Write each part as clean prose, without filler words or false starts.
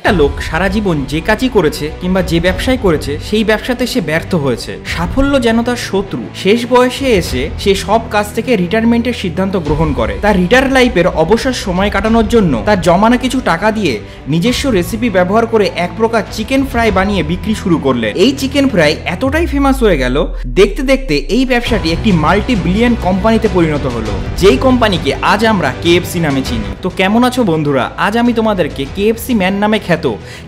একটা লোক সারা জীবন যে কাজই করেছে কিংবা যে ব্যবসায় করেছে সেই ব্যবসাতে সে ব্যর্থ হয়েছে, সাফল্য যেন তার শত্রু। শেষ বয়সে এসে সে সব কাজ থেকে রিটায়ারমেন্টের সিদ্ধান্ত গ্রহণ করে। তার রিটায়ার লাইফের অবসর সময় কাটানোর জন্য তার জমানো কিছু টাকা দিয়ে নিজস্ব রেসিপি ব্যবহার করে এক প্রকার চিকেন ফ্রাই বানিয়ে বিক্রি শুরু করলেন। এই চিকেন ফ্রাই এতটাই ফেমাস হয়ে গেল, দেখতে দেখতে এই ব্যবসাটি একটি মাল্টি বিলিয়ন কোম্পানিতে পরিণত হলো, যেই কোম্পানিকে আজ আমরা KFC নামে চিনি। তো কেমন আছো বন্ধুরা? আজ আমি তোমাদেরকে KFC ম্যান নামে খ্যাত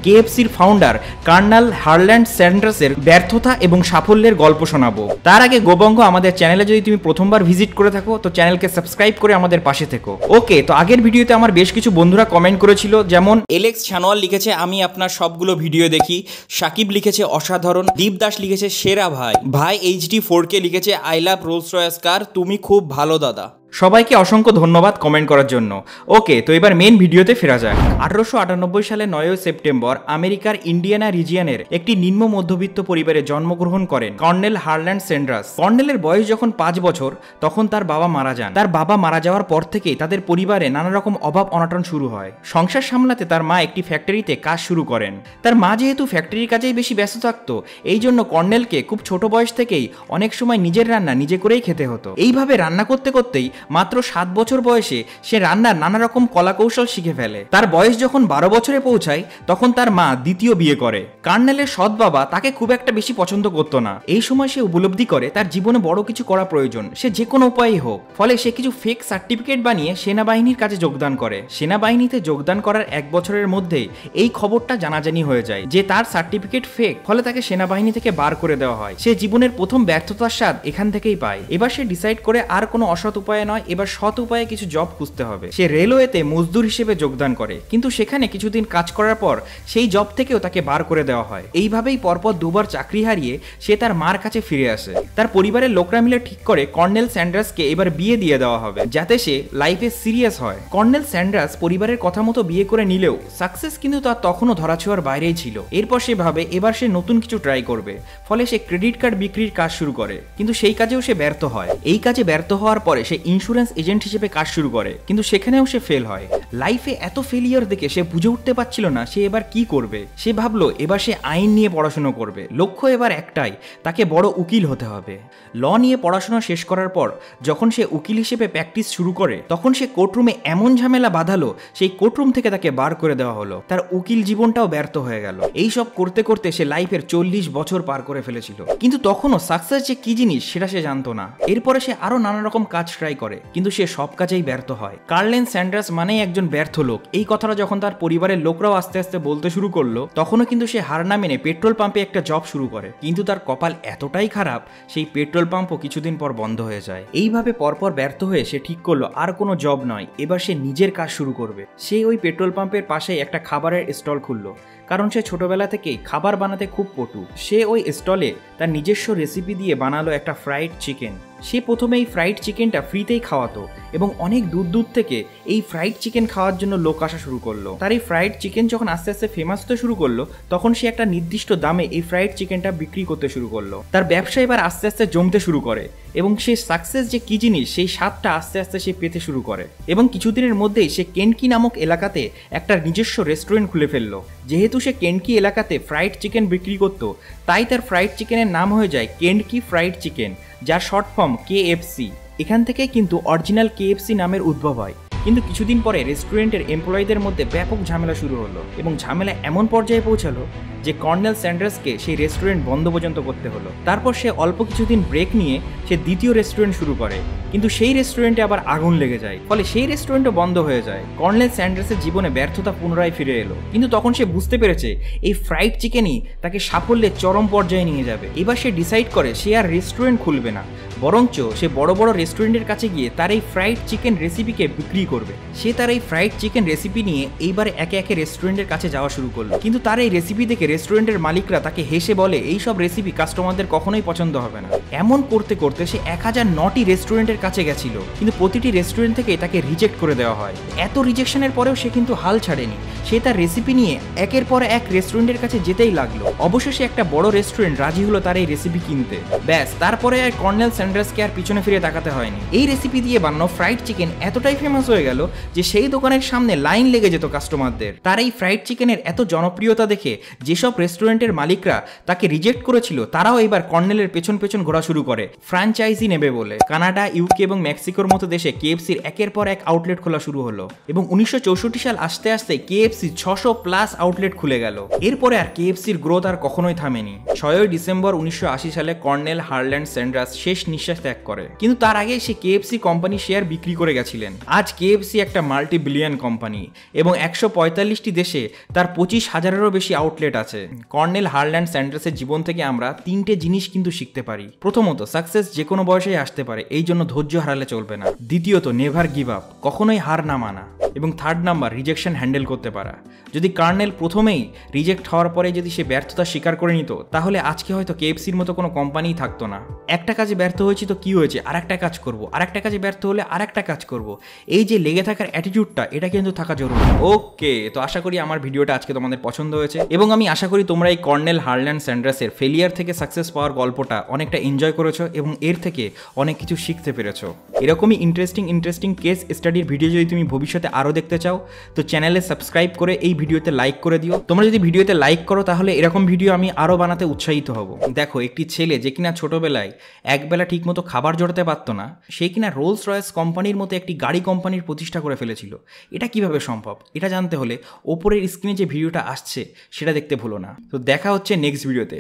KFCর ফাউন্ডার কর্নেল হার্ল্যান্ড স্যান্ডার্সের ব্যর্থতা এবং সাফল্যের গল্প শোনাবো। তার আগে গোবঙ্গ আমাদের চ্যানেলে যদি তুমি প্রথমবার ভিজিট করে থাকো তো চ্যানেলকে সাবস্ক্রাইব করে আমাদের পাশে থেকো। ওকে, তো আগের ভিডিওতে আমার বেশ কিছু বন্ধুরা কমেন্ট করেছিল, যেমন এলেক্স ছানোয়াল লিখেছে আমি আপনার সবগুলো ভিডিও দেখি, সাকিব লিখেছে অসাধারণ, দীপ দাস লিখেছে সেরা ভাই, ভাই HD 4K লিখেছে আই লাভ রোলস রয়েস কার, তুমি খুব ভালো দাদা। সবাইকে অসংখ্য ধন্যবাদ কমেন্ট করার জন্য। ওকে, তো এবার মেন ভিডিওতে ফেরা যাক। 1898 সালে 9 সেপ্টেম্বর আমেরিকার ইন্ডিয়ানা রিজিয়নের একটি নিম্ন মধ্যবিত্ত পরিবারে জন্মগ্রহণ করেন কর্নেল হার্ল্যান্ড স্যান্ডার্স। কর্নেলের বয়স যখন 5 বছর তখন তার বাবা মারা যান। তার বাবা মারা যাওয়ার পর থেকেই তাদের পরিবারে নানা রকম অভাব অনটন শুরু হয়। সংসার সামলাতে তার মা একটি ফ্যাক্টরিতে কাজ শুরু করেন। তার মা যেহেতু ফ্যাক্টরির কাজেই বেশি ব্যস্ত থাকতো, এই জন্য কর্নেলকে খুব ছোট বয়স থেকেই অনেক সময় নিজের রান্না নিজে করেই খেতে হতো। এইভাবে রান্না করতে করতেই মাত্র 7 বছর বয়সে সে রান্নার নানা রকম কলাকৌশল শিখে ফেলে। তার বয়স যখন 12 বছরে পৌঁছায় তখন তার মা দ্বিতীয় বিয়ে করে। কর্নেলের সৎ বাবা তাকে খুব একটা বেশি পছন্দ করতো না। এই সময় সে উপলব্ধি করে তার জীবনে বড় কিছু করা প্রয়োজন, সে যে কোনো উপায়ে হোক। ফলে সে কিছু ফেক সার্টিফিকেট বানিয়ে সেনাবাহিনীর কাজে যোগদান করে। সেনাবাহিনীতে যোগদান করার 1 বছরের মধ্যেই এই খবরটা জানাজানি হয়ে যায় যে তার সার্টিফিকেট ফেক, ফলে তাকে সেনাবাহিনী থেকে বার করে দেওয়া হয়। সে জীবনের প্রথম ব্যর্থতার স্বাদ এখান থেকেই পায়। এবার সে ডিসাইড করে আর কোনো অসৎ উপায়ে নয়, এবার সৎ উপায়ে কিছু জব খুঁজতে হবে। সে রেলওয়েতে মজদুর হিসেবে যোগদান করে, কিন্তু সেখানে কিছুদিন কাজ করার পর সেই জব থেকেও তাকে বার করে দেওয়া হয়। এইভাবেই পরপর 2বার চাকরি হারিয়ে সে তার মার কাছে ফিরে আসে। তার পরিবারের লোকরা মিলে ঠিক করে কর্নেল স্যান্ডার্সকে এবার বিয়ে দিয়ে দেওয়া হবে, যাতে সে লাইফে সিরিয়াস হয়। কর্নেল স্যান্ডার্স পরিবারের কথা মতো বিয়ে করে নিলেও সাকসেস কিন্তু তার তখনও ধরাছোঁয়ার বাইরেই ছিল। এরপর সে ভাবে এবার সে নতুন কিছু ট্রাই করবে। ফলে সে ক্রেডিট কার্ড বিক্রির কাজ শুরু করে, কিন্তু সেই কাজেও সে ব্যর্থ হয়। এই কাজে ব্যর্থ হওয়ার পরে সে ইন্স্যুরেন্স এজেন্ট হিসেবে কাজ শুরু করে, কিন্তু সেখানেও সে ফেল হয়। লাইফে এত ফেলিয়ার দেখে সে বুঝে উঠতে পারছিল না সে এবার কি করবে। সে ভাবলো এবার সে আইন নিয়ে পড়াশোনা করবে। লক্ষ্য এবার একটাই, তাকে বড় উকিল হতে হবে। ল নিয়ে পড়াশোনা শেষ করার পর যখন সে উকিল হিসেবে প্র্যাকটিস শুরু করে তখন সে কোর্টরুমে এমন ঝামেলা বাঁধালো সেই কোর্টরুম থেকে তাকে বার করে দেওয়া হলো। তার উকিল জীবনটাও ব্যর্থ হয়ে গেল। এই সব করতে করতে সে লাইফের 40 বছর পার করে ফেলেছিল, কিন্তু তখনও সাকসেস যে কি জিনিস সেটা সে জানতো না। এরপরে সে আরো নানা রকম কাজ ট্রাই করে, কিন্তু সে সব কাজেই ব্যর্থ হয়। কর্নেল স্যান্ডার্স মানেই একজন ব্যর্থ লোক। এই কথাটা যখন তার পরিবারের লোকরাও আস্তে আস্তে বলতে শুরু করলো তখনও কিন্তু সে হার না মেনে পেট্রোল পাম্পে একটা জব শুরু করে, কিন্তু তার কপাল এতটাই খারাপ সেই পেট্রোল পাম্পও কিছুদিন পর বন্ধ হয়ে যায়। এইভাবে পরপর ব্যর্থ হয়ে সে ঠিক করলো আর কোনো জব নয়, এবার সে নিজের কাজ শুরু করবে। সে ওই পেট্রোল পাম্পের পাশেই একটা খাবারের স্টল খুললো, কারণ সে ছোটবেলা থেকেই খাবার বানাতে খুব পটু। সে ওই স্টলে তার নিজস্ব রেসিপি দিয়ে বানালো একটা ফ্রাইড চিকেন। সে প্রথমে এই ফ্রাইড চিকেনটা ফ্রিতেই খাওয়াতো এবং অনেক দূর দূর থেকে এই ফ্রাইড চিকেন খাওয়ার জন্য লোক আসা শুরু করলো। তার এই ফ্রাইড চিকেন যখন আস্তে আস্তে ফেমাস হতে শুরু করলো তখন সে একটা নির্দিষ্ট দামে এই ফ্রাইড চিকেনটা বিক্রি করতে শুরু করলো। তার ব্যবসা এবার আস্তে আস্তে জমতে শুরু করে এবং সে সাকসেস যে কি জিনিস সেই স্বাদটা আস্তে আস্তে সে পেতে শুরু করে এবং কিছুদিনের মধ্যেই সে কেনকি নামক এলাকাতে একটা নিজস্ব রেস্টুরেন্ট খুলে ফেললো। যেহেতু সে কেনকি এলাকাতে ফ্রাইড চিকেন বিক্রি করতো তাই তার ফ্রাইড চিকেনের নাম হয়ে যায় কেনকি ফ্রাইড চিকেন, যার শর্ট ফর্ম KFC। এখান থেকেই কিন্তু অরিজিনাল KFC নামের উদ্ভব হয়। কিন্তু কিছুদিন পরে রেস্টুরেন্টের এমপ্লয়ীদের মধ্যে ব্যাপক ঝামেলা শুরু হলো এবং ঝামেলা এমন পর্যায়ে পৌঁছালো যে কর্নেল স্যান্ডার্সকে সেই রেস্টুরেন্ট বন্ধ পর্যন্ত করতে হলো। তারপর সে অল্প কিছুদিন ব্রেক নিয়ে সে দ্বিতীয় রেস্টুরেন্ট শুরু করে, কিন্তু সেই রেস্টুরেন্টে আবার আগুন লেগে যায়, ফলে সেই রেস্টুরেন্টও বন্ধ হয়ে যায়। কর্নেল স্যান্ডার্সের জীবনে ব্যর্থতা পুনরায় ফিরে এলো, কিন্তু তখন সে বুঝতে পেরেছে এই ফ্রাইড চিকেনই তাকে সাফল্যের চরম পর্যায়ে নিয়ে যাবে। এবার সে ডিসাইড করে সে আর রেস্টুরেন্ট খুলবে না, বরঞ্চ সে বড় বড় রেস্টুরেন্টের কাছে গিয়ে তার এই ফ্রাইড চিকেন রেসিপিকে বিক্রি করবে। সে তার এই ফ্রাইড চিকেন রেসিপি নিয়ে এইবার একে একে রেস্টুরেন্টের কাছে যাওয়া শুরু করলো, কিন্তু তার এই রেসিপি দেখে রেস্টুরেন্টের মালিকরা তাকে হেসে বলে এই সব রেসিপি কাস্টমারদের কখনোই পছন্দ হবে না। এমন করতে করতে সে 1009টি রেস্টুরেন্টের কাছে গেছিল, কিন্তু প্রতিটি রেস্টুরেন্ট থেকে তাকে রিজেক্ট করে দেওয়া হয়। এত রিজেকশনের পরেও সে কিন্তু হাল ছাড়েনি। সে তার রেসিপি নিয়ে একের পর এক রেস্টুরেন্টের কাছে যেতেই লাগলো। অবশেষে একটা বড় রেস্টুরেন্ট রাজি হলো তার এই রেসিপি কিনতে। ব্যাস, তারপরে আর কর্নেল স্যান্ডার্সকে আর পিছনে ফিরে তাকাতে হয়নি। এই রেসিপি দিয়ে বানানো ফ্রাইড চিকেন এতটাই ফেমাস হয়ে গেল যে সেই দোকানের সামনে লাইন লেগে যেত কাস্টমারদের। তার এই ফ্রাইড চিকেনের এত জনপ্রিয়তা দেখে যেসব রেস্টুরেন্টের মালিকরা তাকে রিজেক্ট করেছিল তারাও এবার কর্নেলের পেছন পেছন ঘোরা শুরু করে ফ্র্যাঞ্চাইজি নেবে বলে। কানাডা, ইউকে এবং মেক্সিকোর মতো দেশে কেএফসির একের পর এক আউটলেট খোলা শুরু হলো এবং 1964 সাল আসতে আসতে কেএফসি 600+ আউটলেট খুলে গেল। এরপরে আর কেএফসির গ্রোথ আর কখনোই থামেনি। 6 ডিসেম্বর 1980 সালে কর্নেল হারল্যান্ড স্যান্ডার্স শেষ নিঃশ্বাস ত্যাগ করে, কিন্তু তার আগে সে কেএফসি কোম্পানি শেয়ার বিক্রি করে গেছিলেন। আজ কেএফসি একটা মাল্টি বিলিয়ন কোম্পানি এবং 145টি দেশে তার 25,000-এরও বেশি আউটলেট আছে। কর্নেল হারল্যান্ড স্যান্ডার্সের জীবন থেকে আমরা 3টে জিনিস কিন্তু শিখতে পারি। প্রথমত, সাকসেস যে কোনো বয়সেই আসতে পারে, এই জন্য ধৈর্য হারালে চলবে না। দ্বিতীয়ত, নেভার গিভ আপ, কখনোই হার না মানা। এবং থার্ড নাম্বার, রিজেকশন হ্যান্ডেল করতে পারা। যদি কর্নেল প্রথমেই রিজেক্ট হওয়ার পরে যদি সে ব্যর্থতা স্বীকার করে নিত তাহলে আজকে হয়তো কেএফসির মতো কোনো কোম্পানিই থাকতো না। একটা কাজে ব্যর্থ হয়েছি তো কি হয়েছে, আরেকটা কাজ করব, আরেকটা কাজে ব্যর্থ হলে আরেকটা কাজ করব, এই যে লেগে থাকার অ্যাটিটিউডটা, এটা কিন্তু থাকা জরুরি। ওকে, তো আশা করি আমার ভিডিওটা আজকে তোমাদের পছন্দ হয়েছে এবং আমি আশা করি তোমরা এই কর্নেল হারল্যান্ড স্যান্ডার্সের ফেলিয়ার থেকে সাকসেস পাওয়ার গল্পটা অনেকটা এনজয় করেছো এবং এর থেকে অনেক কিছু শিখতে পেরেছো। এরকমই ইন্টারেস্টিং কেস স্টাডির ভিডিও যদি তুমি ভবিষ্যতে আরও দেখতে চাও তো চ্যানেলে সাবস্ক্রাইব করে এই ভিডিওতে লাইক করে দিও। তোমরা যদি ভিডিওতে লাইক করো তাহলে এরকম ভিডিও আমি আরও বানাতে উৎসাহিত হব। দেখো, একটি ছেলে যে কিনা ছোটবেলায় একবেলা ঠিকমতো খাবার জোটাতে পারতো না, সে কিনা রোলস রয়েস কোম্পানির মতো একটি গাড়ি কোম্পানির প্রতিষ্ঠা করে ফেলেছিল। এটা কিভাবে সম্ভব, এটা জানতে হলে ওপরের স্ক্রিনে যে ভিডিওটা আসছে সেটা দেখতে ভুলো না। তো দেখা হচ্ছে নেক্সট ভিডিওতে।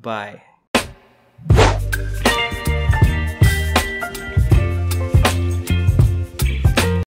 বাই।